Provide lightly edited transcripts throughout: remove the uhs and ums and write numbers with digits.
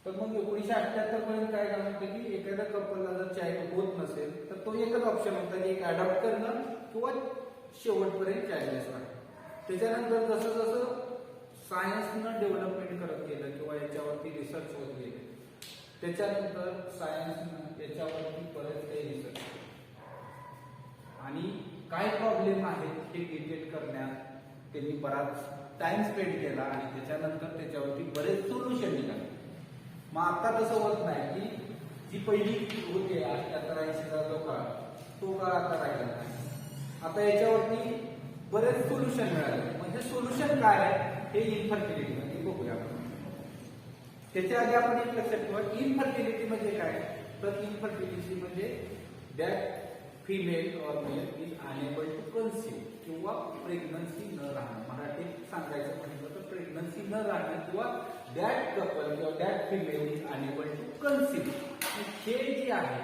तर मग 1978 पर्यंत काय काम होतं की एखाद्या कपलला जर चाइल्ड होत नसेल तर तो एकच ऑप्शन होता की एक अडॉप्ट करणं किंवा शेवटपर्यंत चाइल्डलेस राहणं. त्याच्यानंतर जसं जसं सायन्सनं डेव्हलपमेंट करत गेलं किंवा याच्यावरती रिसर्च होत गेले, त्याच्यानंतर सायन्सनं याच्यावरती बरेच काही रिसर्च आणि काय प्रॉब्लेम आहेत हे डिटेक्ट करण्यात त्यांनी बराच टाइम स्पेंड केला आणि त्याच्यानंतर त्याच्यावरती बरेच सोल्युशन निघाले. मग आता तसं होत नाही की जी पहिली होते 78-80चा जो काळ, तो काळ आता राहिला नाही. आता याच्यावरती बरेच सोल्युशन मिळाले. म्हणजे सोल्युशन काय आहे हे इन्फर्टिलिटी म्हणजे बघूया आपण. त्याच्या आधी आपण एक लक्षात ठेवा, इन्फर्टिलिटी म्हणजे काय. तर इन्फर्टिलिटी म्हणजे that female or male is unable to conceive किंवा प्रेग्नन्सी न राहणं. मराठीत सांगायचं म्हटलं तर प्रेग्नन्सी न राहणं किंवा दॅट कपल किंवा that female is unable to conceive. हे जे आहे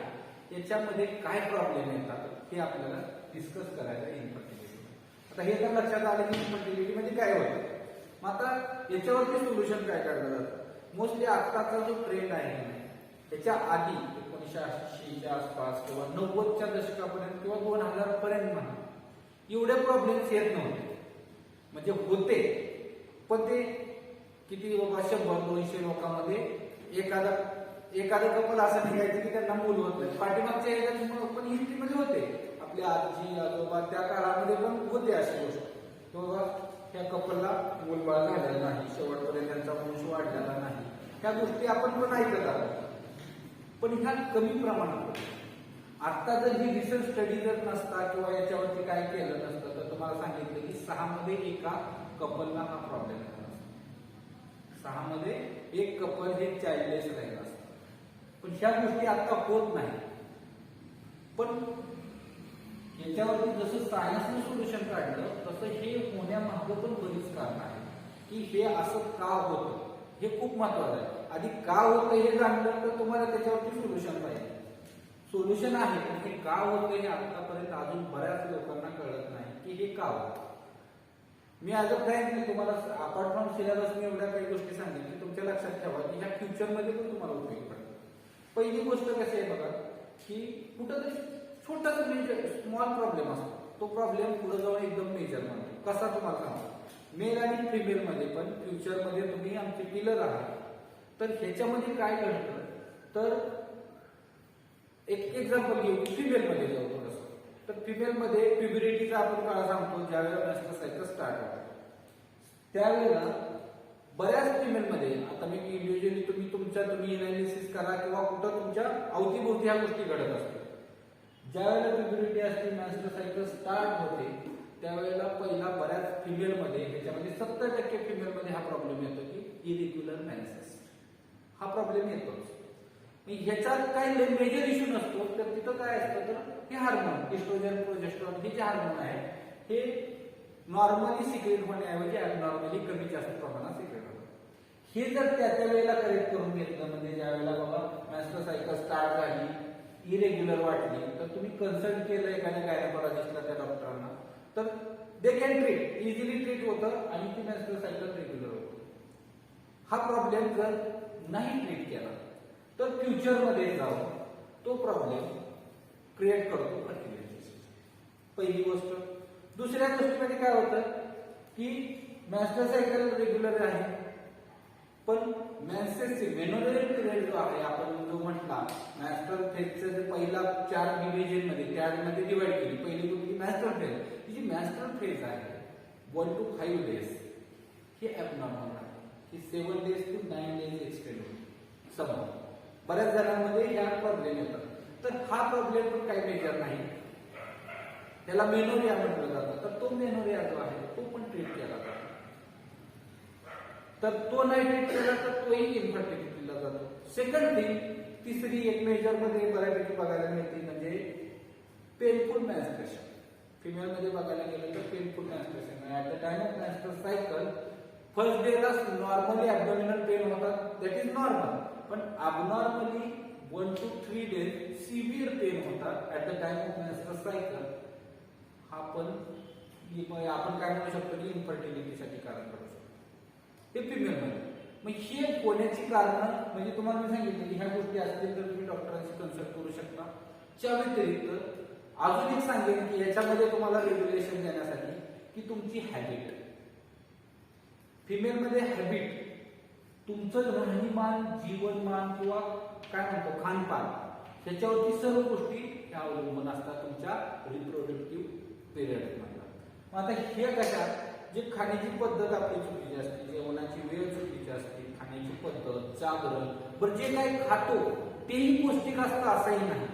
त्याच्यामध्ये काय प्रॉब्लेम येतात हे आपल्याला डिस्कस करायचं इन्फर्टिलिटी. आता हे तर लक्षात आलं की इन्फर्टिलिटी म्हणजे काय होतं. मग आता याच्यावरती सोल्युशन काय काढलं जातं. मोस्टली आत्ताचा जो ट्रेंड आहे त्याच्या आधी 1980च्या आसपास किंवा 90च्या दशकापर्यंत किंवा 2000 पर्यंत म्हणा एवढे प्रॉब्लेम्स येत नव्हते. म्हणजे होते पण ते किती बाबा 100-200 लोकांमध्ये एखादं कपल असं निघायचं की त्यांना मूल होत नाही. पाठीमागच्या ह्याच्यात पण हिस्ट्रीमध्ये होते, आपल्या आजी आजोबा त्या काळामध्ये पण होते अशी गोष्ट की बाबा त्या कपलला मूलबाळ झालेलं नाही, शेवटपर्यंत त्यांचा वंश वाढलेला नाही. ह्या गोष्टी आपण पण ऐकत आहोत पण ह्या कमी प्रमाणात. आता जर ही रिसर्च स्टडी जर नसता किंवा याच्यावरती काय केलं नसतं तर तुम्हाला सांगितलं की 6 मध्ये एका कपलला हा प्रॉब्लेम झाला असता. 6 मध्ये एक कपल हे चाइल्डलेस राहिलं असतं. पण ह्या गोष्टी आता होत नाही. पण याच्यावरती जसं सायन्सनं सोल्युशन काढलं तसं हे होण्यामागं पण बरीच कारण आहे की हे असं का होतं हे खूप महत्वाचं आहे. आधी का होतं हे जाणलं तर तुम्हाला त्याच्यावरती सोल्युशन पाहिजे. सोल्युशन आहे पण हे का होतं हे आतापर्यंत अजून बऱ्याच लोकांना कळत नाही की हे का होतं. मी ॲज अ फ्रँक मी तुम्हाला अपार्ट फ्रॉम सिलेबस मी एवढ्या काही गोष्टी सांगितल्या तुमच्या लक्षात ठेवा की ह्या फ्युचरमध्ये पण तुम्हाला उपयोग पडेल. पहिली गोष्ट कशी आहे बघा की कुठंतरी छोटासा मेजर स्मॉल प्रॉब्लेम असतो, तो प्रॉब्लेम पुढे जाऊन एकदम मेजर म्हणतो. कसा तुम्हाला सांगतो. मेल आणि फिमेल मध्ये पण फ्युचरमध्ये तुम्ही आमचे पिलर आहात तर ह्याच्यामध्ये काय घडतं तर एक एक्झाम्पल घेऊ की फिमेल मध्ये जाऊ थोडंसं. तर फिमेल मध्ये प्युबरिटीचा आपण काळ सांगतो ज्यावेळेला मेन्स्ट्रुअल सायकल स्टार्ट होतं त्यावेळेला बऱ्याच फिमेल मध्ये, आता मी इंडिव्हिज्युअली तुम्ही एनालिसिस करा किंवा कुठं तुमच्या अवतीभोवती ह्या गोष्टी घडत असतात. ज्यावेळेला प्युबरिटी असते मेन्स्ट्रुअल सायकल स्टार्ट होते त्यावेळेला पहिला बऱ्याच फिमेल मध्ये त्याच्यामध्ये 70% फिमेल मध्ये हा प्रॉब्लेम येतो की इरेग्युलर मेन्सेस हा प्रॉब्लेम येतोच. ह्याच्यात काही मेजर इश्यू नसतो. तर तिथं काय असतं तर हे हार्मोन इस्ट्रोजन प्रोजेस्टेरॉन हे जे हार्मोन आहे हे नॉर्मली सिक्रेट होण्याऐवजी ॲबनॉर्मली कमी जास्त प्रमाणात सिक्रेट होतं. हे जर त्या वेळेला करेक्ट करून घेतलं म्हणजे ज्या वेळेला बाबा मेन्स्ट्रुअल सायकल स्टार्ट झाली इरेग्युलर वाटली तर तुम्ही कन्सल्ट केलं एखाद्या गायनेकोलॉजिस्टला त्या डॉक्टरांना तर they can treat easily treat होतं आणि ती मेन्स्ट्रुअल सायकल रेग्युलर होते. हा प्रॉब्लेम जर नाही ट्रीट केला तर फ्युचरमध्ये जाऊन तो प्रॉब्लेम क्रिएट करतो फर्टिलिटी. पहिली गोष्ट. दुसऱ्या गोष्टीमध्ये काय होतं की मेन्स्ट्रुअल सायकल रेग्युलर आहे पण मेन्सेसचे मेनोरेल पिरियड जो आहे आपण जो म्हटला मेन्स्ट्रुअल फेजचं जे पहिला 4 डिव्हिजन मध्ये त्यामध्ये डिवाइड केली. पहिली गोष्ट मेन्स्ट्रुअल फेज, ही जी मेन्स्ट्रुअल फेज आहे 1 to 5 days हे ॲबनॉर्मल आहे. ही 7 days to 9 days एक्सटेंड होते समोर. बऱ्याच जणांमध्ये ह्या प्रॉब्लेम येतात. तर हा प्रॉब्लेम पण काही मेजर नाही. त्याला मेनोरिया म्हटलं जातं. तर तो मेनोरिया जो आहे तो पण ट्रीट केला जातो. तर तो नाही ट्रीट केला तर तोही इन्फर्टिलिटीला जातो. सेकंड थिंग, तिसरी एक मेजर मध्ये बऱ्यापैकी बघायला मिळते म्हणजे पेनफुल मेन्स्ट्रुएशन. फिमेल मध्ये बघायला गेलं तर painful menstruation at the time of menstrual cycle first डेला नॉर्मली ॲब्डोमिनल पेन होतात दॅट इज नॉर्मल. पण अबनॉर्मली 1 to 3 days सिव्हिअर पेन होतात at the time of menstrual cycle. हा पण आपण काय म्हणू शकतो की इन्फर्टिलिटीसाठी कारण पडू शकतो. हे फिमेल मध्ये. मग हे होण्याची कारणं म्हणजे तुम्हाला मी सांगितलं की ह्या गोष्टी असतील तर तुम्ही डॉक्टरांशी कन्सल्ट करू शकता. त्या व्यतिरिक्त अजून एक सांगेन की याच्यामध्ये तुम्हाला रेग्युलेशन देण्यासाठी की तुमची हॅबिट, फिमेलमध्ये हॅबिट, तुमचं राहणीमान, जीवनमान किंवा काय म्हणतो खानपान, त्याच्यावरती सर्व गोष्टी ह्या अवलंबून असतात तुमच्या रिप्रोडक्टिव्ह पिरियड मधला. मग आता हे कशा, जे खाण्याची पद्धत आपली चुकीची असते, जेवणाची वेळ चुकीची असते, खाण्याची पद्धत, जागरण, बरं जे काही खातो तेही पौष्टिक असतं असंही नाही.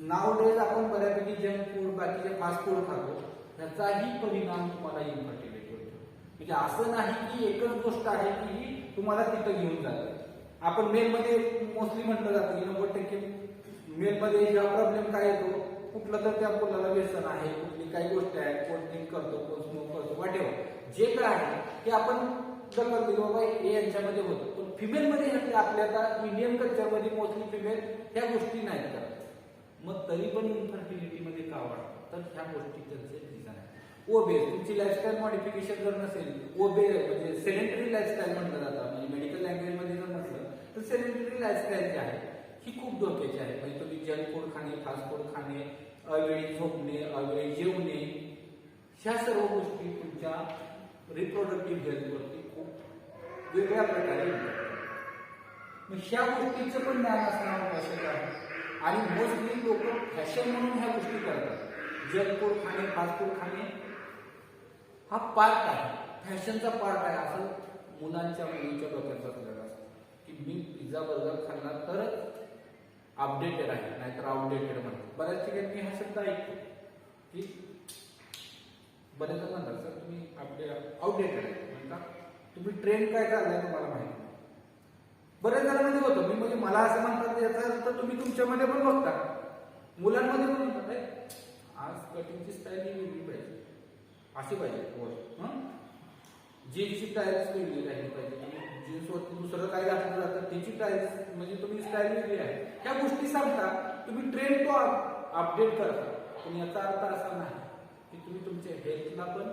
नावडेज आपण बऱ्यापैकी जंक फूड, बाकीचे फास्ट फूड खातो, त्याचाही परिणाम तुम्हाला इन्फर्टिलिटी होतो. म्हणजे असं नाही की एकच गोष्ट आहे की ही तुम्हाला तिथं घेऊन जाते. आपण मेलमध्ये मोस्टली म्हटलं जातं की 90% मेलमध्ये हा प्रॉब्लेम काय येतो, कुठलं तर त्या मुलाला व्यसन आहे, कुठली काही गोष्ट आहे, कोण ड्रिंक करतो, कोण स्मोक करतो, वाटेवर जे काय आहे ते आपण दखल दिली बाबा हे यांच्यामध्ये होतं. पण फिमेलमध्ये आपल्या आता इंडियन कल्चरमध्ये मोस्टली फिमेल ह्या गोष्टी नाहीत करत. मग तरी पण इन्फर्टिलिटीमध्ये का वाढतं, तर ह्या गोष्टी त्यांचे रिझन आहे. ओबेस, तुमची लाईफस्टाईल मॉडिफिकेशन जर नसेल, ओबेस म्हणजे सेडेंटरी लाईफस्टाईल म्हटलं जातं, म्हणजे मेडिकल लँग्वेजमध्ये जर म्हटलं तर सेडेंटरी लाईफस्टाईल जी आहे ही खूप धोक्याची आहे. म्हणजे तुम्ही जंक फूड खाणे, फास्ट फूड खाणे, अवेळी झोपणे, अवेळी जेवणे, ह्या सर्व गोष्टी तुमच्या रिप्रोडक्टिव्ह हेल्थवरती खूप वेगळ्या प्रकारे मग ह्या गोष्टीचं पण ज्ञान असणं आवश्यक आहे. आणि मोस्टली लोक फॅशन म्हणून ह्या गोष्टी करतात. जंक फूड खाणे, फास्ट फूड खाणे हा पार्ट आहे, फॅशनचा पार्ट आहे, असं मुलांच्या मुलींच्या डोक्यात बसलेलं असतं की मी पिझ्झा बर्गर खाल्ला तरच अपडेटेड आहे, नाहीतर आउटडेटेड म्हणतात. बऱ्याच ठिकाणी मी हा शब्द ऐकतो की बरेच म्हणतात सर तुम्ही आउटडेटेड आहे, म्हणतात तुम्ही ट्रेंड काय चाललाय तुम्हाला माहिती. बरेच जणांमध्ये होतं, मी म्हणजे मला असं म्हणतात याचा अर्थ तुम्ही तुमच्यामध्ये पण बघता, मुलांमध्ये पण म्हणतात आज कटिंगची स्टाईल ही वेगळी पाहिजे, अशी पाहिजे, जीन्सची टाईल्स वेगळी राहिली पाहिजे, जीन्सवरती दुसरं काय घातलं जातं त्याची टाईल्स म्हणजे तुम्ही स्टाईल वेगळी आहे. ह्या गोष्टी सांगता, तुम्ही ट्रेंड तो अपडेट करता, पण याचा अर्थ असा नाही की तुम्ही तुमच्या हेल्थला पण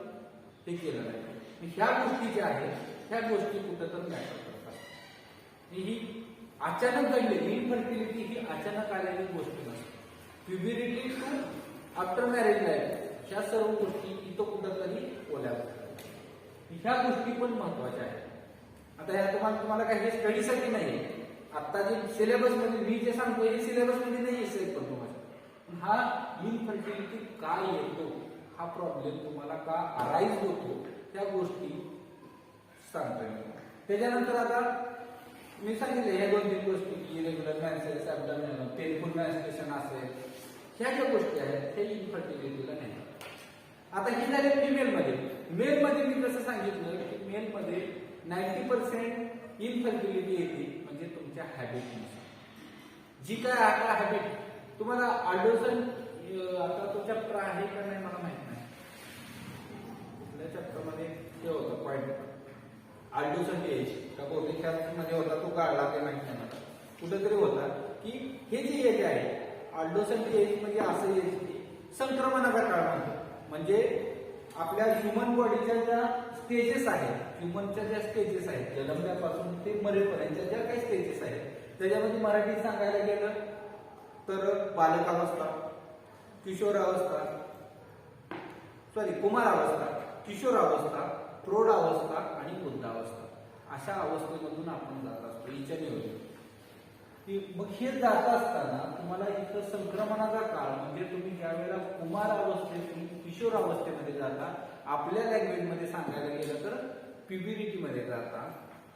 ते केलं नाही. ह्या गोष्टी ज्या आहेत ह्या गोष्टी कुठेतरी मॅटर करतात. ही अचानक घडलेली इन्फर्टिलिटी ही अचानक आलेली गोष्ट नसते. Puberty to after marriage life ह्या सर्व गोष्टी इथं कुठंतरी ओल्या होतात. ह्या गोष्टी पण महत्वाच्या आहेत. आता ह्या तुम्हाला काही स्टडीसाठी नाही, आता जे सिलेबस मध्ये मी जे सांगतो हे सिलेबस मध्ये नाही असेल, पण तुम्हाला हा इन्फर्टिलिटी का येतो, हा प्रॉब्लेम तुम्हाला का अराईज होतो, त्या गोष्टी सांगतोय. त्याच्यानंतर आता मी सांगितले ह्या 2-3 गोष्टी की इरेग्युलर मेन्सेस, ॲब्डोमिनल, पेनफुल मेन्स्ट्रुएशन असेल, ह्या ज्या गोष्टी आहेत हे इन्फर्टिलिटीला नाही. आता हे झाले फिमेलमध्ये. मेलमध्ये मी कसं सांगितलं की मेलमध्ये 90% इन्फर्टिलिटी येते म्हणजे तुमच्या हॅबिटनुसार. जी काय आता हॅबिट तुम्हाला आल्डोसन, आता तो चॅप्टर आहे का नाही मला माहित नाही, कुठल्या चॅप्टरमध्ये ते होतं पॉईंट आल्डोसन एज का बहुतेक मध्ये होता, तो काढला ते माहित नाही मला, कुठेतरी होता की हे जे एज आहे आल्डोसन एज म्हणजे असं एज की संक्रमणाचा काळ म्हणतो. म्हणजे आपल्या ह्युमन बॉडीच्या ज्या स्टेजेस आहेत, ह्युमनच्या ज्या स्टेजेस आहेत, जन्मल्यापासून ते मरेपर्यंतच्या ज्या काही स्टेजेस आहेत, त्याच्यामध्ये मराठीत सांगायला गेलं तर बालकावस्था, किशोरावस्था, कुमारावस्था, किशोरावस्था, प्रौढावस्था आणि वृद्धावस्था, अशा अवस्थेमधून आपण जात असतो इच्छा मग हे जात असताना तुम्हाला इथं संक्रमणाचा काळ म्हणजे तुम्ही ज्या वेळेला कुमार अवस्थेतून किशोर अवस्थेमध्ये जाता, आपल्या लँग्वेजमध्ये सांगायला गेलं तर प्युबरिटीमध्ये जाता,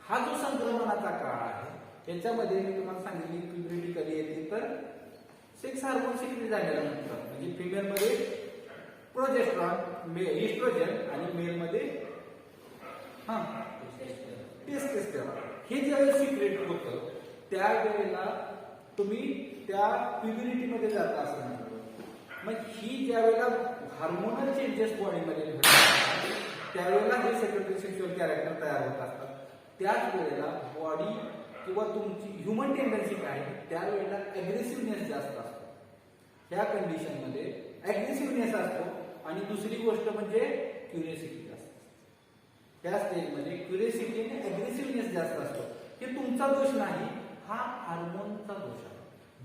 हा जो संक्रमणाचा काळ आहे त्याच्यामध्ये मी तुम्हाला सांगितली प्युबरिटी कधी येते तर सेक्स हार्मोन सिक्रेट झालेला म्हणतात. म्हणजे फिमेलमध्ये प्रोजेस्टेरॉन, इस्ट्रोजन आणि मेलमध्ये टेस्टोस्टेरॉन हे ज्यावेळेस सिक्रेट होतं त्यावेळेला तुम्ही त्या प्युबरिटीमध्ये जाता असं म्हणतो. मग ही ज्यावेळेला हार्मोनल चेंजेस बॉडीमध्ये घडतात त्यावेळेला हे सेक्रेटरी सेक्शुअल कॅरेक्टर तयार होत असतात. त्याच वेळेला बॉडी किंवा तुमची ह्युमन टेंडन्सी काय त्यावेळेला अग्रेसिव्हनेस जास्त असतो. ह्या कंडिशनमध्ये अग्रेसिव्हनेस असतो आणि दुसरी गोष्ट म्हणजे क्युरियोसिटी असते. त्या स्टेजमध्ये क्युरियोसिटी आणि अग्रेसिव्हनेस जास्त असतो. हे तुमचा दोष नाही, हा हार्मोनचा दोष आहे.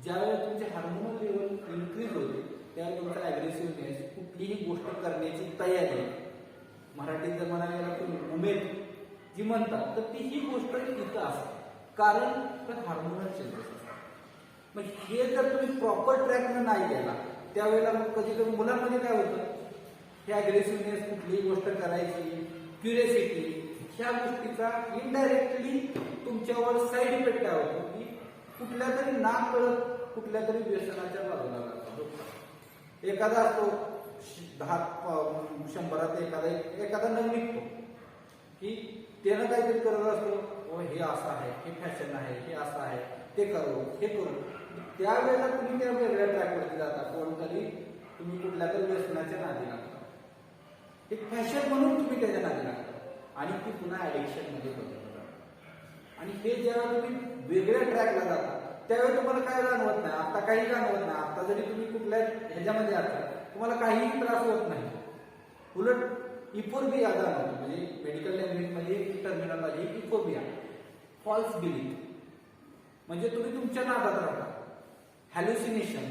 ज्यावेळेस तुमचे हार्मोनल लेवल इन्क्रीज होते त्यावेळेस तुमचा अग्रेसिव्हनेस, कुठलीही गोष्ट करण्याची तयारी, मराठीत जर म्हणायला तुम्ही उमेद जी म्हणतात, तर ती ही गोष्ट इथं असते. कारण तर हार्मोनल चेंजेस असतात. मग हे जर तुम्ही प्रॉपर ट्रॅकनं नाही केला त्यावेळेला मग कधी कधी मुलांमध्ये काय होतं, हे अग्रेसिव्हनेस, कुठलीही गोष्ट करायची, क्युरियोसिटी, ह्या गोष्टीचा इनडायरेक्टली तुमच्यावर साईड इफेक्ट काय होतो की कुठल्या तरी ना कळत कुठल्या तरी व्यसनाच्या बाजूला लागतो. एखादा असतो 10-100 एखादा न निघतो की त्यानं काहीतरी करत असतो, हे असं आहे, हे फॅशन आहे, हे असं आहे, ते करू, हे करू. त्यावेळेला तुम्ही त्या वेगळ्या ट्रॅकवरती जाता, कोणतरी तुम्ही कुठल्या तरी व्यसनाच्या नादी लागता, एक फॅशन म्हणून तुम्ही त्याच्या नादी लागता आणि ती पुन्हा ऍडिक्शन मध्ये बदलतात. आणि हे जेव्हा तुम्ही वेगळ्या ट्रॅकला जाता त्यावेळी तुम्हाला काय जाणवत नाही, आता काही जाणवत नाही. आता जरी तुम्ही कुठल्या ह्याच्यामध्ये आता तुम्हाला काहीही त्रास होत नाही, उलट इफोर्बिया जाणवतो. म्हणजे मेडिकल लँग्वेज मध्ये टर्मिनॉलॉजी इफोर्बिया, फॉल्स बिलीफ. म्हणजे तुम्ही तुमच्या नादात राहता. हॅल्युसिनेशन,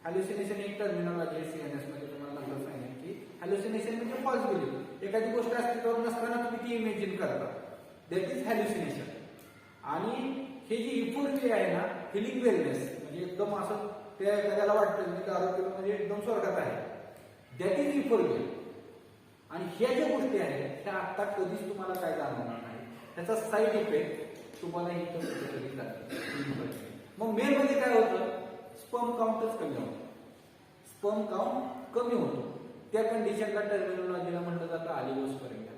हॅल्युसिनेशन एक टर्मिनॉलॉजी सीएनएस मध्ये तुम्हाला नंतर सांगेल की हॅल्युसिनेशन म्हणजे फॉल्स बिलीफ. एखादी गोष्ट अस्तित्वात नसताना तुम्ही ती इमेजिन करता, दॅट इज हॅल्युसिनेशन. आणि हे जी इफोर्बिया आहे ना, फिलिंग वेलनेस, म्हणजे एकदम असं त्या एखाद्याला वाटतं की आरोग्य म्हणजे एकदम स्वर्गात आहे, दॅट इज इफोर्बिया. आणि ह्या ज्या गोष्टी आहेत त्या आता कधीच तुम्हाला काय जाणवणार नाही, त्याचा साईड इफेक्ट तुम्हाला इथं कुठेतरी जातो. मग मेल मध्ये काय होतं, स्पर्म काउंटच कमी होतो. स्पर्म काउंट कमी होतो, त्या कंडिशनला टर्मिनॉलॉजीला म्हटलं जातं ऑलिगोस्पर्मिया.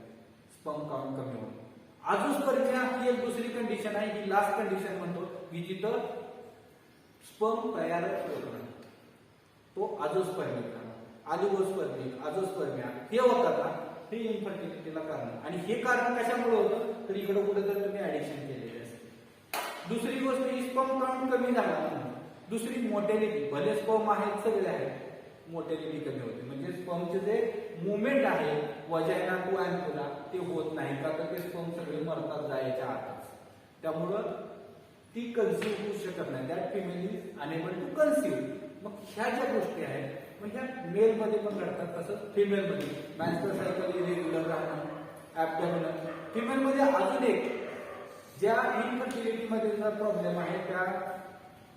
स्पर्म काउंट कमी होतो. आझोस्पर्मिया ही एक दुसरी कंडिशन आहे, ही लास्ट कंडिशन म्हणतो की जिथं स्पर्म तयारच होत नाही, तो आझोस्पर्मिया. ऑलिगोस्पर्मिक, आझोस्पर्मिया हे होतात ना, हे इन्फर्टिलिटीला कारण. आणि हे कारण कशामुळे होतं, तर इकडे कुठे तर तुम्ही ऍडिक्शन केलेले असते. दुसरी गोष्ट ही स्पर्म काउंट कमी झाला म्हणून. दुसरी मोर्टॅलिटी, भले स्पर्म आहेत सगळे आहेत, मोर्टॅलिटी कमी होते. म्हणजे स्पर्मचे जे मुवमेंट आहे वजायना टू अँथोला ते होत नाही, का तर ते स्पर्म सगळे मरतात जायच्या आतच. त्यामुळं ती कन्सिव्ह होऊ शकत नाही, that female is unable to conceive. मग ह्या ज्या गोष्टी आहेत मग ह्या मेल मध्ये पण घडतात, तसंच फिमेल मध्ये मेन्स्ट्रुअल सायकल इरेग्युलर राहणं, ॲब्डॉमिनल. फिमेल मध्ये अजून एक ज्या इनफर्टिलिटी मध्ये प्रॉब्लेम आहे त्या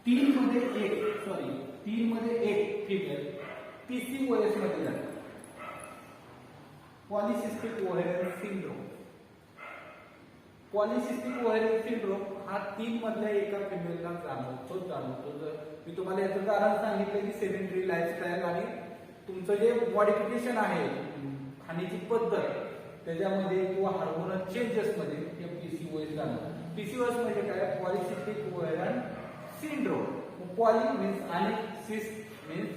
3 मध्ये 1 फिमेल PCOS मध्ये जाते, polycystic ovarian syndrome. Polycystic ovarian syndrome हा 3 मधल्या एका फिमेलला जाणवतो. जर मी तुम्हाला याचं कारण सांगितलं की सेडेंटरी लाईफस्टाईल आणि तुमचं जे मॉडिफिकेशन आहे खाण्याची पद्धत त्याच्यामध्ये किंवा हार्मोनल चेंजेस मध्ये हे PCOS जाणवतं. PCOS म्हणजे काय, polycystic ovarian syndrome. Poly means आणि सिस्ट मीन्स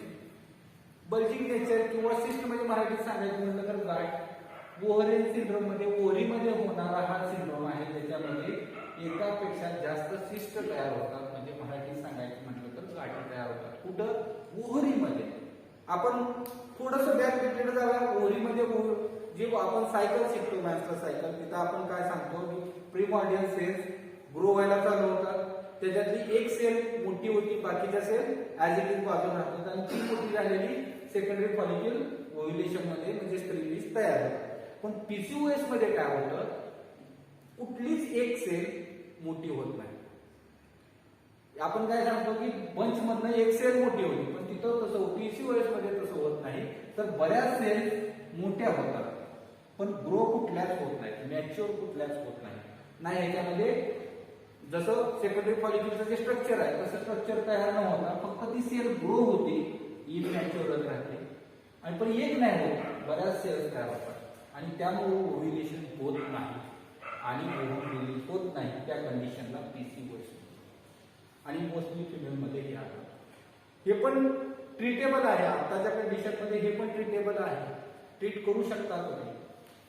बल्जिंग नेचर किंवा सिस्ट म्हणजे मराठीत सांगायचं म्हटलं तर गाठ. ओव्हरियन सिंड्रोम मध्ये ओव्हरीमध्ये होणारा हा सिंड्रोम आहे, त्याच्यामध्ये एकापेक्षा जास्त सिस्ट तयार होतात. म्हणजे मराठीत सांगायचं म्हटलं तर गाठी तयार होतात. कुठं, ओव्हरीमध्ये. आपण थोडंसं बॅक डेटेड जाऊया. ओव्हरीमध्ये जे आपण सायकल शिकतो, मेन्स्ट्रुअल सायकल, तिथं आपण काय सांगतो की प्रिमॉर्डियल सेल्स ग्रो व्हायला चालू होतात. त्याच्यातली एक सेल मोठी होती, बाकीच्या सेल ऍज इट इज बाजूला राहतात आणि ती मोठी झालेली सेकंडरी फॉलिक्युल ओव्ह्युलेशन मध्ये म्हणजे स्त्रीबीज तयार होतात. पण PCOS मध्ये काय होतं, कुठलीच एक सेल मोठी होत नाही. आपण काय सांगतो की बंच मधनं एक सेल मोठी होती, पण तिथं तसं PCOS मध्ये तसं होत नाही. तर बऱ्याच सेल मोठ्या होतात पण ग्रो कुठल्याच होत नाही, मॅच्युअर कुठल्याच होत नाही. ह्याच्यामध्ये जसं सेकंडरी फॉलिक्युलचं जे स्ट्रक्चर आहे तसं स्ट्रक्चर तयार न होता फक्त ती सेल ग्रो होती, इमॅच्युअर राहते. आणि पण एक नाही होत, बऱ्याच सेल्स तयार होतात आणि त्यामुळे ओव्ह्युलेशन होत नाही आणि ओव्हम रिलीज होत नाही. त्या कंडिशनला PCOS. आणि मोस्टली फिमेलमध्ये हे आहे. हे पण ट्रीटेबल आहे, आताच्या कंडिशन मध्ये हे पण ट्रीटेबल आहे, ट्रीट करू शकता तुम्ही,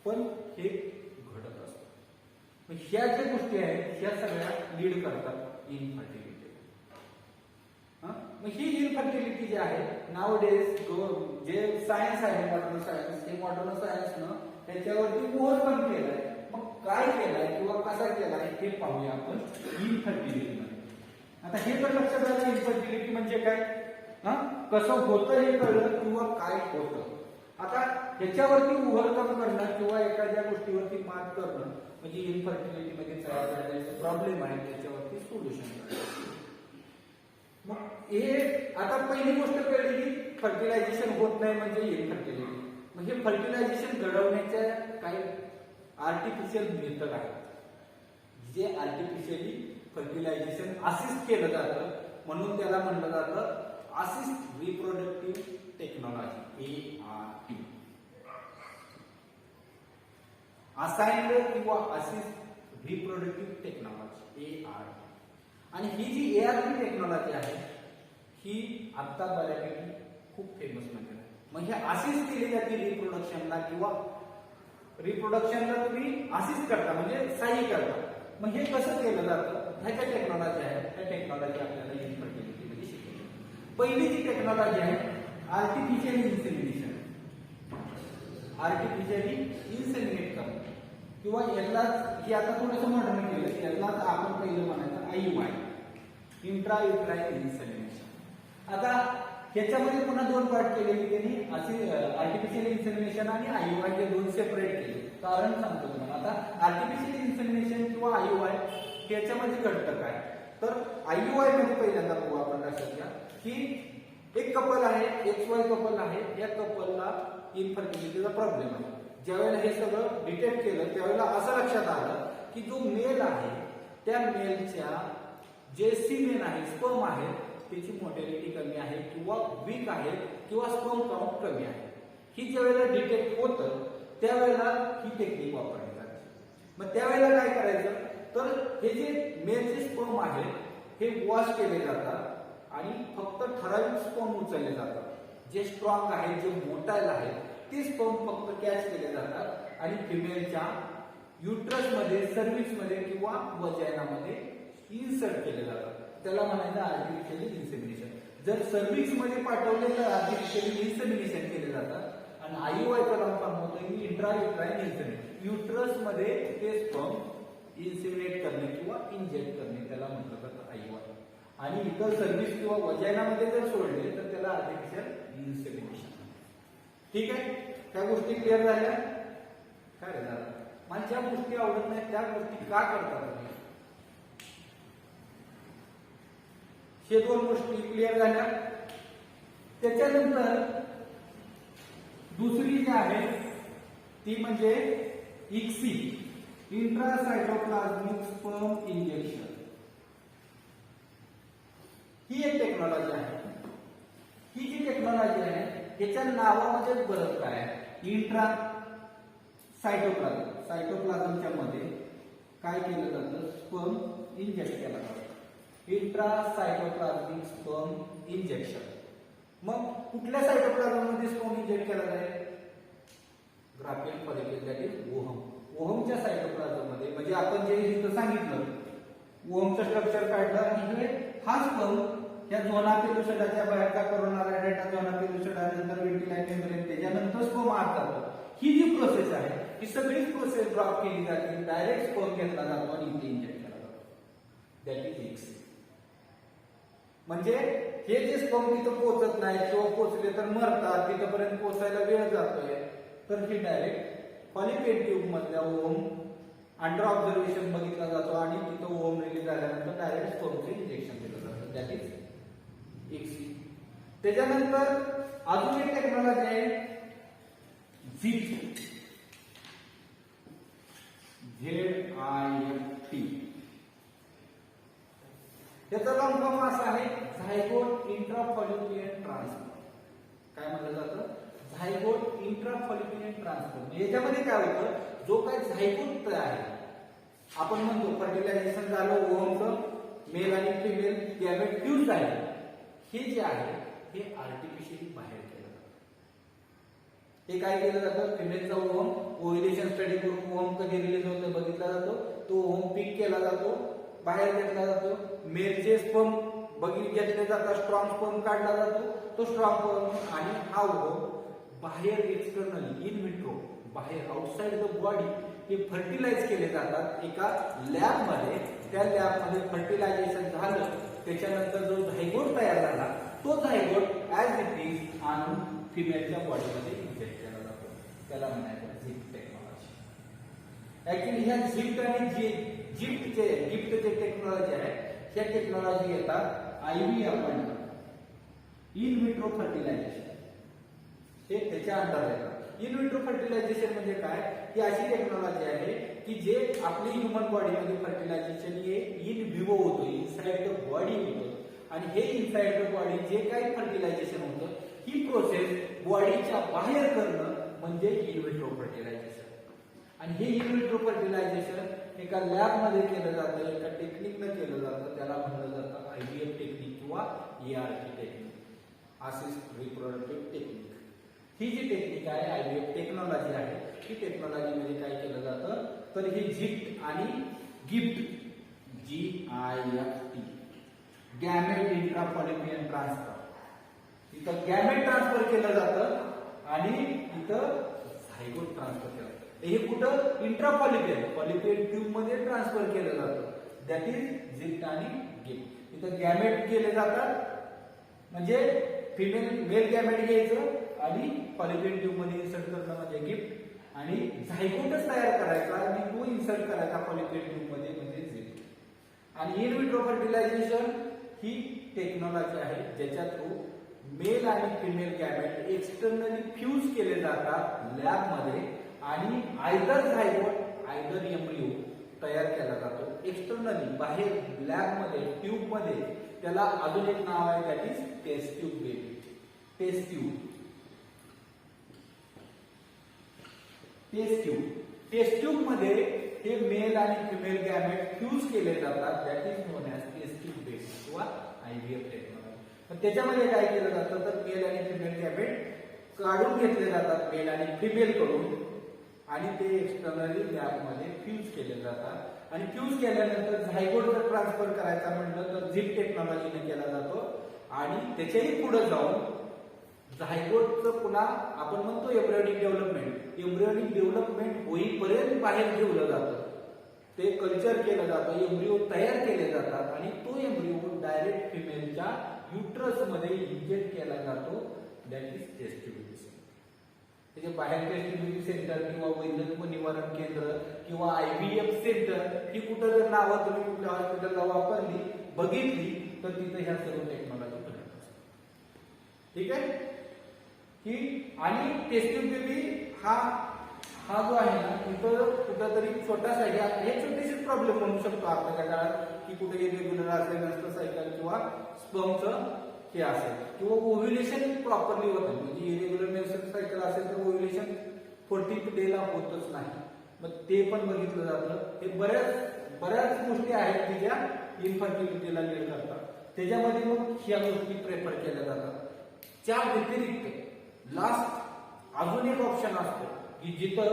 पण हे घडत असतं. ह्या ज्या गोष्टी आहेत ह्या सगळ्या लीड करतात इनफर्टिलिटी. मग ही इनफर्टिलिटी जी आहे नाव डेज जे सायन्स आहे, मॉडर्न सायन्स, हे मॉडर्न सायन्सनं त्याच्यावरती मोहर पण केलाय. मग काय केलाय किंवा कसा केलाय हे पाहूया आपण इनफर्टिलिटी मध्ये. आता हे तर लक्षात आलं इनफर्टिलिटी म्हणजे काय, हा कसं होतं हे कळलं किंवा काय होतं. आता ह्याच्यावरती ओव्हरकम करणं किंवा एखाद्या गोष्टीवरती मात करणं म्हणजे इनफर्टिलिटी मध्ये तयार झालेले प्रॉब्लेम आहे त्याच्यावरती सोल्युशन करणं. मग हे आता पहिली गोष्ट कळली की फर्टिलायझेशन होत नाही म्हणजे इनफर्टिलिटी. म्हणजे फर्टिलायझेशन घडवण्याच्या काही आर्टिफिशियल मेथड आहेत जे आर्टिफिशियली फर्टिलायझेशन असिस्ट केलं जातं, म्हणून त्याला म्हणलं जातं assist reproductive technology, ART. Assigned किंवा असिस्ट रिप्रोडक्टिव्ह टेक्नॉलॉजी, ART. आणि ही जी ART टेक्नॉलॉजी आहे ही आता बऱ्यापैकी खूप फेमस म्हणजे मग हे असिस्ट केली जाते रिप्रोडक्शनला किंवा रिप्रोडक्शनला तुम्ही असिस्ट करता म्हणजे सहाय्य करता. मग हे कसं केलं जातं, ह्याच्या टेक्नॉलॉजी आहे, त्या टेक्नॉलॉजी आपल्याला इनफर्टिलिटी मध्ये शिकवली. पहिली जी टेक्नॉलॉजी आहे आर्टिफिशियल इन्सेमिनेशन. आर्टिफिशियली इन्सेमिनेट करणं किंवा यालाच हे आता थोडंसं मॉडर्न केलं, यालाच आपण पहिलं म्हणायचं IUI, इंट्रायुट्राइन इन्सेमिनेशन. आता ह्याच्यामध्ये पुन्हा दोन पार्ट केलेले त्यांनी, असे आर्टिफिशियल इन्सेमिनेशन आणि IUI हे दोन सेपरेट केले. कारण सांगतो तुम्हाला. आता आर्टिफिशियल इन्सेमिनेशन किंवा IUI त्याच्यामध्ये घडतं काय, तर IUI मध्ये पहिल्यांदा बघू आपण लक्षात घ्या की एक कपल आहे, XY कपल आहे, या कपलला इनफर्टिलिटीचा प्रॉब्लेम आहे. ज्यावेळेला हे सगळं डिटेक्ट केलं त्यावेळेला असं लक्षात आलं की जो मेल आहे त्या मेलच्या जे सीमेन आहे, स्पर्म आहे, त्याची मोर्टॅलिटी कमी आहे किंवा वीक आहे किंवा स्पर्म काउंट कमी आहे. ही ज्यावेळेला डिटेक्ट होतं त्यावेळेला ही टेक्निक वापरली जाते. मग त्यावेळेला काय करायचं, तर हे जे मेलचे स्पर्म आहेत हे वॉश केले जातात आणि फक्त ठराविक स्पर्म उचलले जातात. जे स्ट्रॉंग आहे, जे मोटाईल आहे ते स्पर्म फक्त कॅच केले जातात आणि फिमेलच्या युट्रस मध्ये, सर्व्हिक्स मध्ये किंवा वजायनामध्ये इन्सर्ट केले जातात. त्याला म्हणायचं आर्टिफिशियली इन्सेमिनेशन. जर सर्व्हिक्स मध्ये पाठवले तर आर्टिफिशियली इन्सेमिनेशन केले जातात आणि IUI चा फॉर्म होतो इंट्रायुट्राइन इन्सेमिनेशन. युट्रस मध्ये ते स्पर्म इन्सेमिनेट करणे किंवा इंजेक्ट करणे त्याला म्हटलं जातं IUI. आणि इतर सर्व्हिस किंवा वजायनामध्ये जर सोडले तर त्याला आर्टिफिशियल इन्सेमिनेशन. ठीक आहे, त्या गोष्टी क्लिअर झाल्या. काय झालं, मला ज्या गोष्टी आवडत नाही त्या गोष्टी का करतात हे दोन गोष्टी क्लिअर झाल्या. त्याच्यानंतर दुसरी जी आहे ती म्हणजे ICSI, इंट्रासायटोप्लाझ्मिक स्पर्म इंजेक्शन. ही एक टेक्नॉलॉजी आहे. ही जी टेक्नॉलॉजी आहे त्याच्या नावामध्ये बरंच काय आहे. इंट्रा सायटोप्लाझम, सायटोप्लाझमच्या मध्ये काय केलं जातं, स्पर्म इंजेक्ट केला जातो. इंट्रासायटोप्लाझ्मिक स्पर्म इंजेक्शन. मग कुठल्या सायटोप्लाझम मध्ये स्पर्म इंजेक्ट केला जाईल, Graafian follicle, that is ohm. ओहमच्या सायटोप्लाझम मध्ये, म्हणजे आपण जे इथं सांगितलं ओहमचं स्ट्रक्चर काढलं आणि हा स्पर्म या झोना पेलुसिडाच्या बाहेरचा कोरोनारा डेटा झोना पेलुसिडा नंतर व्हेंटिलाइन मेम्ब्रेन त्याच्यानंतर स्पर्म आत जातो. ही जी प्रोसेस आहे ही सगळीच प्रोसेस ड्रॉप केली जाते. डायरेक्ट स्पर्म घेतला जातो आणि इथे इंजेक्ट केला जातो. That is ICSI. म्हणजे हे जे स्पर्म तिथं पोहोचत नाही किंवा पोहोचले तर मरतात, तिथपर्यंत पोहोचायला वेळ जातोय, तर हे डायरेक्ट फॉलिपेड ट्यूब मधल्या ओम अंडर ऑब्झर्वेशन बघितला जातो आणि तिथं ओम रिलीज झाल्यानंतर डायरेक्ट स्पर्मचे इंजेक्शन दिलं जातं. That is ICSI. त्याच्यानंतर अजून एक टेक्नॉलॉजी आहे ZIFT, ZIFT. त्याचा लॉंग फॉर्म असा आहे झायगोट इंट्राफॉलिक्युलर ट्रान्सफर. काय म्हटलं जातं, झायगोट इंट्राफॉलिक्युलर ट्रान्सफर. याच्यामध्ये काय होतं, जो काय झायगोट आहे, आपण म्हणतो फर्टिलायझेशन झालं ओहमचं, मेल आणि फिमेल गॅमेट फ्यूज आहे, हे जे आहे हे आर्टिफिशियली बाहेर केलं जातं. हे काय केलं जातं, फिमेलचा ओहम ओव्ह्युलेशन स्टडी करून ओहम कधी रिलीज होतं बघितला जातो, तो ओहम पिक केला जातो, बाहेर घेतला जातो. मेलचे स्पर्म घेतले जातात, स्ट्रॉंग स्पर्म काढला जातो, तो स्ट्रॉंग स्पर्म आणि हा ओहम बाहेर एक्सटर्नली इन विट्रो बाहेर आउटसाइड द बॉडी हे फर्टिलाइज केले जातात एका लॅबमध्ये. त्या लॅबमध्ये फर्टिलायझेशन झालं, त्याच्यानंतर जो झायगोट तयार झाला तो झायगोट ऍज इट इज आणून फिमेलच्या बॉडीमध्ये इंजेक्ट केला जातो. त्याला म्हणायचं झिप टेक्नॉलॉजी. ऍक्च्युली ह्या झिप आणि गिफ्ट जे टेक्नॉलॉजी आहे ह्या टेक्नॉलॉजी येतात IVF म्हणतात, इन विट्रो फर्टिलायझेशन, हे त्याच्या अंडर येतात. इन विट्रो फर्टिलायझेशन म्हणजे काय, ही अशी टेक्नॉलॉजी आहे की जे आपली ह्युमन बॉडीमध्ये फर्टिलायझेशन हे इन विवो होतं, इनसाइड द बॉडी होतं. आणि हे इनसाइड द बॉडी जे काही फर्टिलायझेशन होतं ही प्रोसेस बॉडीच्या बाहेर करणं म्हणजे इन विट्रो फर्टिलायझेशन. आणि हे इन विट्रो फर्टिलायझेशन एका लॅबमध्ये केलं जातं, एका टेक्निकनं केलं जातं. त्याला म्हणलं जातं IVF टेक्निक किंवा ART technique, assist reproductive technique. ही जी टेक्निक आहे IVF टेक्नॉलॉजी आहे, ही टेक्नॉलॉजीमध्ये काय केलं जातं तर हे झिफ्ट आणि GIFT GIFT, gamete intra fallopian transfer. इथं गॅमेट ट्रान्सफर केलं जातं आणि इथं झायगोट ट्रान्सफर केलं जातं. हे कुठं इंट्रा फॉलिपियन ट्यूब मध्ये ट्रान्सफर केलं जातं. दॅट इज झिफ्ट आणि गिफ्ट. इथं गॅमेट केले जातात म्हणजे मेल गॅमेट घ्यायचं आणि फॉलिपियन ट्यूब मध्ये इन्सर्ट करणं म्हणजे गिफ्ट, आणि झायगोटच तयार करायचा आणि तो इन्सर्ट करायचा फॉलिपियन ट्यूब मध्ये म्हणजे झिफ्ट. आणि इन विट्रो फर्टिलायझेशन ही टेक्नॉलॉजी आहे ज्याच्या थ्रू मेल आणि फिमेल गॅमेट एक्सटर्नली फ्यूज केले जातात लॅबमध्ये आणि आयदर झायगोट आयदर एम्ब्रियो तयार केला जातो एक्सटर्नली बाहेर लॅबमध्ये ट्यूबमध्ये. त्याला अजून एक नाव आहे, that is test tube baby. Test tube मध्ये हे मेल आणि फिमेल गॅमेट फ्यूज केले जातात, that is known as test tube baby किंवा IVF टेक्नॉलॉजी. त्याच्यामध्ये काय केलं जातं तर मेल आणि फिमेल गॅमेट काढून घेतले जातात मेल आणि फिमेल कडून आणि ते एक्सटर्नली लॅबमध्ये फ्यूज केले जातात. आणि फ्यूज केल्यानंतर झायगोट जर ट्रान्सफर करायचा म्हटलं तर झिप टेक्नॉलॉजीने केला जातो. आणि त्याच्याही पुढे जाऊन झायगोटचं पुन्हा आपण म्हणतो एम्ब्रियोनिक डेव्हलपमेंट होईपर्यंत बाहेर ठेवलं जातं, ते कल्चर केलं जातं, एम्ब्रियो तयार केले जातात आणि तो एम्ब्रियो डायरेक्ट फिमेलच्या युट्रस मध्ये इंजेक्ट केला जातो, दॅट इज टेस्ट ट्यूब. त्याचे बाहेर टेस्ट ट्यूब सेंटर किंवा वैद्यकीय निवारण केंद्र किंवा IVF सेंटर ही कुठं जर नावं तुम्ही कुठल्या हॉस्पिटलला वापरली बघितली तर तिथं ह्या सर्व टेक्नॉलॉजी भेटत असतात. ठीक आहे की. आणि टेस्ट ट्यूब बेबी हा जो आहे ना तिथं कुठंतरी छोटासा हे छोटीशी प्रॉब्लेम म्हणू शकतो आपल्या काळात की कुठे इरेग्युलर असेल नसतं सायकल किंवा स्पर्मचं हे असेल किंवा ओव्ह्युलेशन प्रॉपरली होत नाही. म्हणजे इरेग्युलर मेन्स्ट्रुअल सायकल असेल तर ओव्ह्युलेशन 40th डेला होतच नाही, मग ते पण बघितलं जातं. हे बऱ्याच गोष्टी आहेत की ज्या इन्फर्टिलिटीला लीड करतात. त्याच्यामध्ये मग ह्या गोष्टी प्रेफर केल्या जातात. त्या व्यतिरिक्त लास्ट अजून एक ऑप्शन असतं की जिथं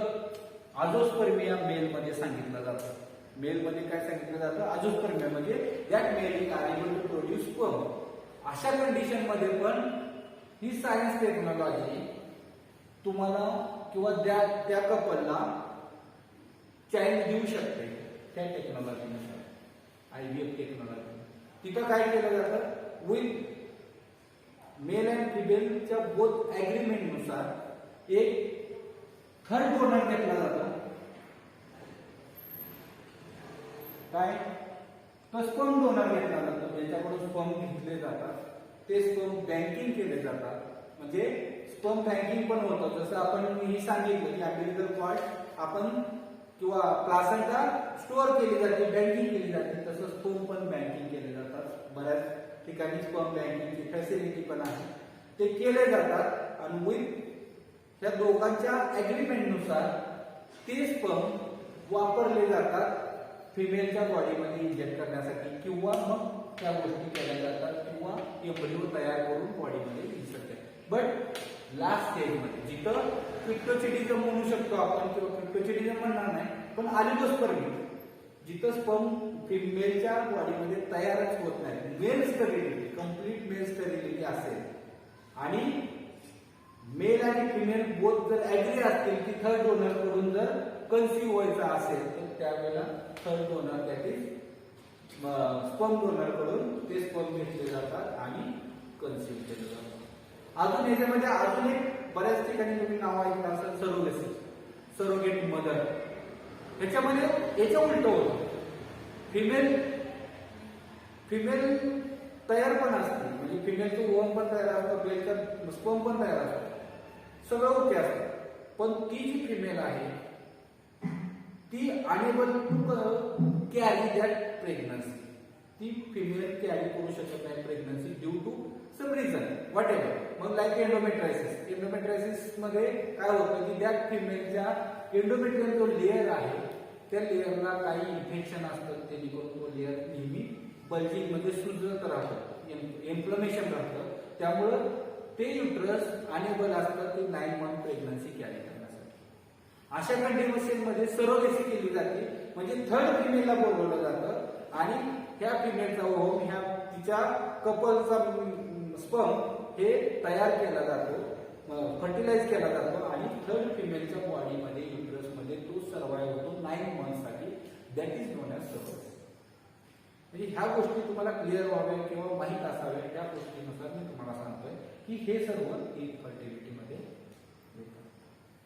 आझोस्पर्मिया मेलमध्ये सांगितलं जातं. मेलमध्ये काय सांगितलं जातं, आझोस्पर्मिया म्हणजे that male is able to produce sperm. अशा कंडिशन मध्ये पण ही सायन्स टेक्नॉलॉजी तुम्हाला किंवा त्या कपलला चाइल्ड देऊ शकते त्या टेक्नॉलॉजीनुसार, IVF टेक्नॉलॉजी. तिथं काय केलं जातं, विथ मेल अँड फिमेलच्या बोथ ऍग्रीमेंट नुसार एक थर्ड डोनर घेतला जातो. काय तो स्पर्म डोनर घेतला जातो, ज्याच्याकडून स्पर्म घेतले जातात. ते स्पर्म बँकिंग केले जातात. म्हणजे स्पर्म बँकिंग पण होतं. जसं आपण ही सांगितलं की अम्बिलिकल कॉर्ड आपण किंवा प्लासेंटा स्टोअर केली जाते, बँकिंग केली जाते, तसं स्पर्म पण बँकिंग केले जातात. बऱ्याच ठिकाणी स्पर्म बँकिंगची फॅसिलिटी पण आहे, ते केले जातात. आणि विथ या दोघांच्या ऍग्रीमेंट नुसार ते स्पर्म वापरले जातात फिमेलच्या बॉडीमध्ये इंजेक्ट करण्यासाठी किंवा मग त्या गोष्टी केल्या जातात किंवा एम्ब्रियो तयार करून बॉडीमध्ये इन्सर्ट करतात. बट लास्ट स्टेजमध्ये जिथं क्रिप्टोचिडिझम म्हणू शकतो आपण किंवा क्रिप्टोचिडिझम म्हणणार नाही पण ऑलिगोस्पर्मी, जिथं स्पर्म फिमेलच्या बॉडीमध्ये तयारच होत नाही, male sterility, complete male sterility असेल आणि मेल आणि फिमेल बोथ जर ऍग्री असतील की थर्ड डोनर कडून जर कन्सिव्ह व्हायचा असेल तर त्यावेळेला third donor that is sperm donor कडून ते स्पर्म घेतले जातात आणि कन्सिव्ह केलं जातं. अजून याच्यामध्ये अजून एक बऱ्याच ठिकाणी तुम्ही नाव ऐकलं असेल सरोगेसी, सरोगेट मदर. याच्यामध्ये याच्या उलट होतं. फिमेल तयार पण असते, म्हणजे फिमेलचं ओव्हम पण तयार असतं, मेलचं स्पर्म पण तयार असतं, सगळं ओके असतं. पण ती जी फिमेल आहे ती unable to carry that pregnancy. ती फिमेल कॅरी करू शकत नाही pregnancy due to some reason whatever. मग लाईक एंडोमेट्रायसिस. एंडोमेट्रायसिस मध्ये काय होतं की त्या फिमेलच्या एंडोमेट्रियल जो लेअर आहे त्या लेअरला काही इन्फेक्शन असतं, जेणेकरून तो लेअर नेहमी बल्जिंग मध्ये सुजत राहतं, इन्फ्लमेशन राहतं. त्यामुळं ते युट्रस अनेबल असतं ते 9 मंथ प्रेग्नन्सी कॅरी करण्यासाठी. अशा कंडिशन मध्ये सरोगेसी केली जाते, म्हणजे थर्ड फिमेलला बोलवलं जातं आणि ह्या फिमेलचा ओव्हम ह्या तिच्या कपलचा स्पर्म हे तयार केला जातो, फर्टिलाइज केला जातो आणि थर्ड फिमेलच्या बॉडीमध्ये युट्रसमध्ये तो सर्वाइव्ह होतो 9 मंथ साठी. That is known as surrogacy. म्हणजे ह्या गोष्टी तुम्हाला क्लिअर व्हाव्या किंवा माहीत असाव्या त्या गोष्टीनुसार मी तुम्हाला सांगतोय की हे सर्व इनफर्टिलिटीमध्ये येतात.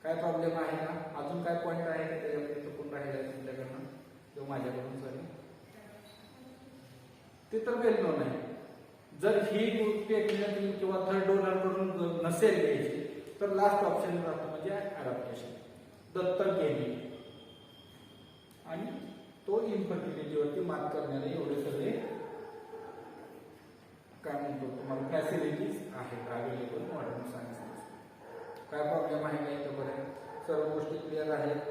काय प्रॉब्लेम आहे का? अजून काय पॉईंट आहे का त्याच्यामध्ये चुकून राहिला आहे तुमच्याकडनं किंवा माझ्याकडून? सॉरी, ते तर वेल नोन आहे. जर ही गोष्टी किंवा थर्ड डोनर कडून नसेल घ्यायची तर लास्ट ऑप्शन राहतो म्हणजे अडॉप्टेशन, दत्तक घेणे. आणि तो इनफर्टिलिटीवरती मात करणारे एवढे सगळे काय म्हणतो तुम्हाला फॅसिलिटीज आहेत अवेलेबल मॉडर्न सायन्स. काय प्रॉब्लेम आहे का इथपर्यंत? सर्व गोष्टी क्लिअर आहेत?